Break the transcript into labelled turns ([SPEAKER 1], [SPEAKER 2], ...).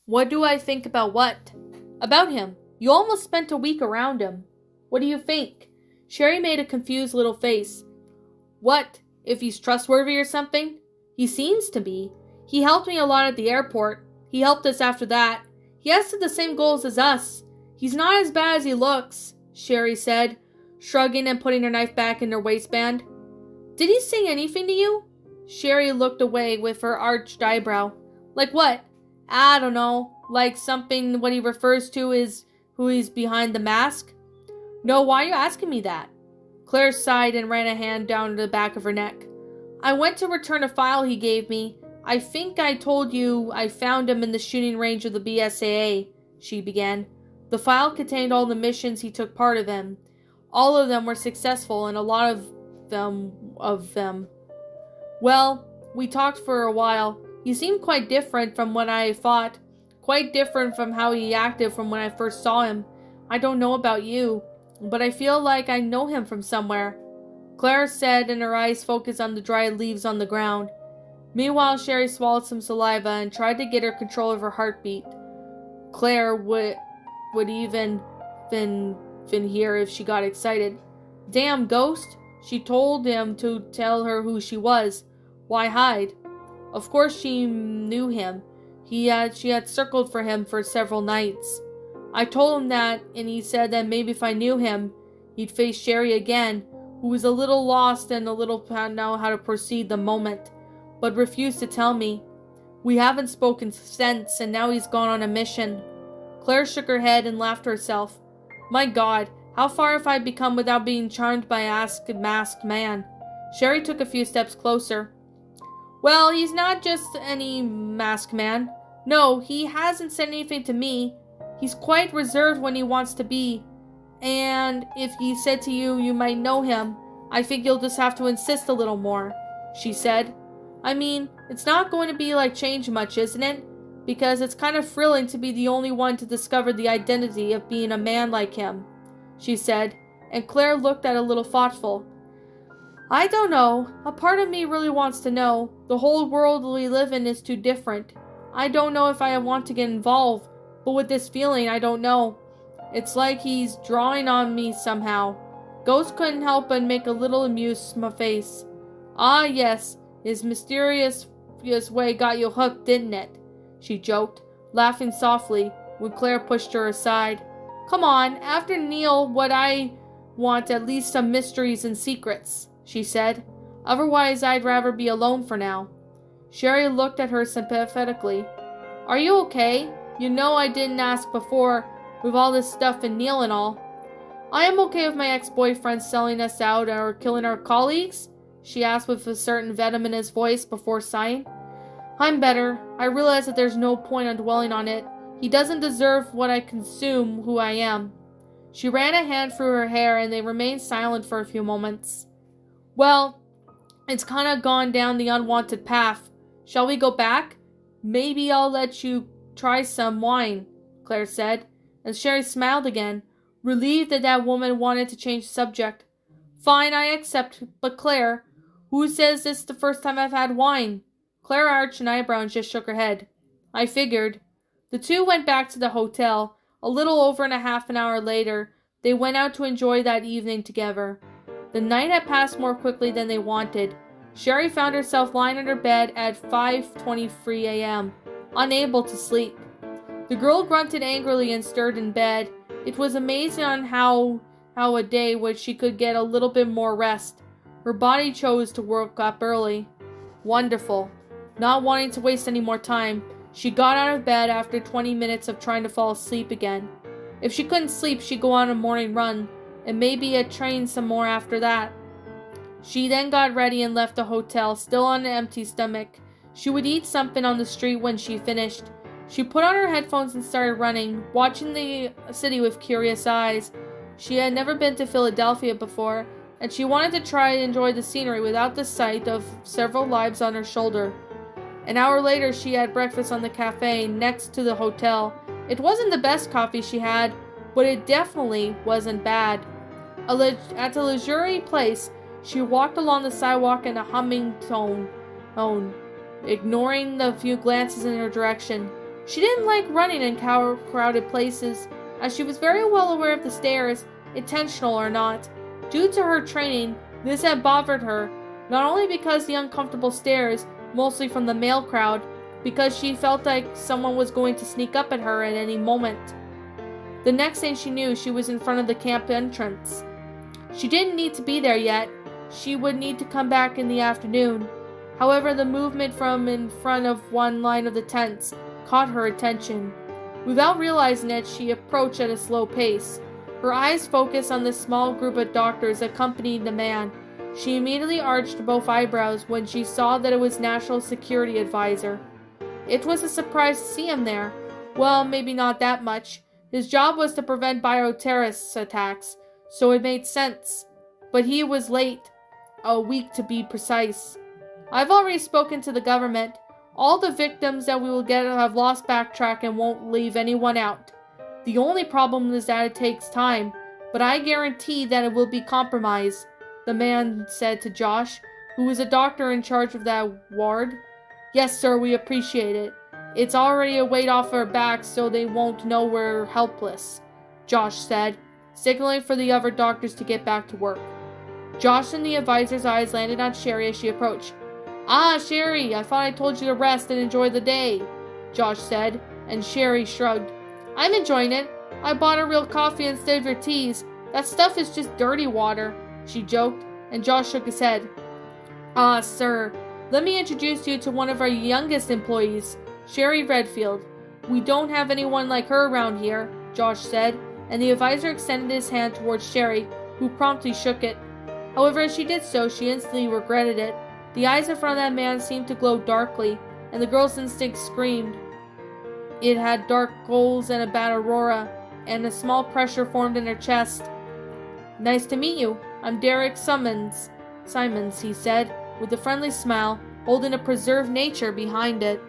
[SPEAKER 1] What do I think about what? About him. You almost spent a week around him. What do you think? Sherry made a confused little face. What? If he's trustworthy or something? He seems to be. He helped me a lot at the airport. He helped us after that. He has the same goals as us. He's not as bad as he looks, Sherry said, shrugging and putting her knife back in her waistband. Did he say anything to you? Sherry looked away with her arched eyebrow. Like what? I don't know. Like something what he refers to is who he's behind the mask? No, why are you asking me that? Claire sighed and ran a hand down the back of her neck. I went to return a file he gave me. I think I told you I found him in the shooting range of the BSAA, she began. The file contained all the missions he took part in. All of them were successful, and a lot of them. Well, we talked for a while. He seemed quite different from what I thought. Quite different from how he acted from when I first saw him. I don't know about you, but I feel like I know him from somewhere, Claire said, and her eyes focused on the dried leaves on the ground. Meanwhile, Sherry swallowed some saliva and tried to get her control of her heartbeat. Claire would even been here if she got excited. Damn ghost! She told him to tell her who she was. Why hide? Of course she knew him. She had circled for him for several nights. I told him that, and he said that maybe if I knew him, he'd face Sherry again, who was a little lost and a little know how to proceed the moment, but refused to tell me. We haven't spoken since, and now he's gone on a mission. Claire shook her head and laughed to herself. My God, how far have I become without being charmed by a masked man? Sherry took a few steps closer. Well, he's not just any masked man. No, he hasn't said anything to me. He's quite reserved when he wants to be. And if he said to you, you might know him, I think you'll just have to insist a little more, she said. I mean, it's not going to be like change much, isn't it? Because it's kind of thrilling to be the only one to discover the identity of being a man like him, she said, and Claire looked at a little thoughtful. I don't know. A part of me really wants to know. The whole world we live in is too different. I don't know if I want to get involved, but with this feeling, I don't know. It's like he's drawing on me somehow. Ghost couldn't help but make a little amused face. Ah, yes, his mysterious way got you hooked, didn't it? She joked, laughing softly when Claire pushed her aside. Come on, after Neil, what I want at least some mysteries and secrets, she said. Otherwise, I'd rather be alone for now. Sherry looked at her sympathetically. Are you okay? You know I didn't ask before, with all this stuff and Neil and all. I am okay with my ex-boyfriend selling us out or killing our colleagues, she asked with a certain venom in his voice before sighing. I'm better. I realize that there's no point on dwelling on it. He doesn't deserve what I consume who I am. She ran a hand through her hair and they remained silent for a few moments. Well, it's kind of gone down the unwanted path. Shall we go back? Maybe I'll let you try some wine, Claire said, and Sherry smiled again, relieved that that woman wanted to change the subject. Fine, I accept, but Claire, who says this is the first time I've had wine? Claire arched an eyebrow and just shook her head. I figured. The two went back to the hotel. A little over and a half an hour later, they went out to enjoy that evening together. The night had passed more quickly than they wanted. Sherry found herself lying in her bed at 5:23 a.m., unable to sleep. The girl grunted angrily and stirred in bed. It was amazing on how a day which she could get a little bit more rest. Her body chose to work up early. Wonderful. Not wanting to waste any more time, she got out of bed after 20 minutes of trying to fall asleep again. If she couldn't sleep, she'd go on a morning run, and maybe train some more after that. She then got ready and left the hotel, still on an empty stomach. She would eat something on the street when she finished. She put on her headphones and started running, watching the city with curious eyes. She had never been to Philadelphia before, and she wanted to try and enjoy the scenery without the sight of several lives on her shoulder. An hour later, she had breakfast on the cafe next to the hotel. It wasn't the best coffee she had, but it definitely wasn't bad. At the luxury place, she walked along the sidewalk in a humming tone, ignoring the few glances in her direction. She didn't like running in crowded places, as she was very well aware of the stairs, intentional or not. Due to her training, this had bothered her, not only because the uncomfortable stairs, mostly from the male crowd, because she felt like someone was going to sneak up at her at any moment. The next thing she knew, she was in front of the camp entrance. She didn't need to be there yet. She would need to come back in the afternoon. However, the movement from in front of one line of the tents caught her attention. Without realizing it, she approached at a slow pace. Her eyes focused on the small group of doctors accompanying the man. She immediately arched both eyebrows when she saw that it was National Security Advisor. It was a surprise to see him there. Well, maybe not that much. His job was to prevent bioterrorist attacks, so it made sense. But he was late. A week to be precise. I've already spoken to the government. All the victims that we will get have lost backtrack and won't leave anyone out. The only problem is that it takes time, but I guarantee that it will be compromised, the man said to Josh, who was a doctor in charge of that ward. Yes, sir, we appreciate it. It's already a weight off our backs so they won't know we're helpless, Josh said, signaling for the other doctors to get back to work. Josh and the advisor's eyes landed on Sherry as she approached. Ah, Sherry, I thought I told you to rest and enjoy the day, Josh said, and Sherry shrugged. I'm enjoying it. I bought a real coffee instead of your teas. That stuff is just dirty water, she joked, and Josh shook his head. Ah, sir, let me introduce you to one of our youngest employees, Sherry Redfield. We don't have anyone like her around here, Josh said, and the advisor extended his hand towards Sherry, who promptly shook it. However, as she did so, she instantly regretted it. The eyes in front of that man seemed to glow darkly, and the girl's instinct screamed. It had dark goals and a bad aurora, and a small pressure formed in her chest. Nice to meet you. I'm Derek Simons, he said, with a friendly smile, holding a preserved nature behind it.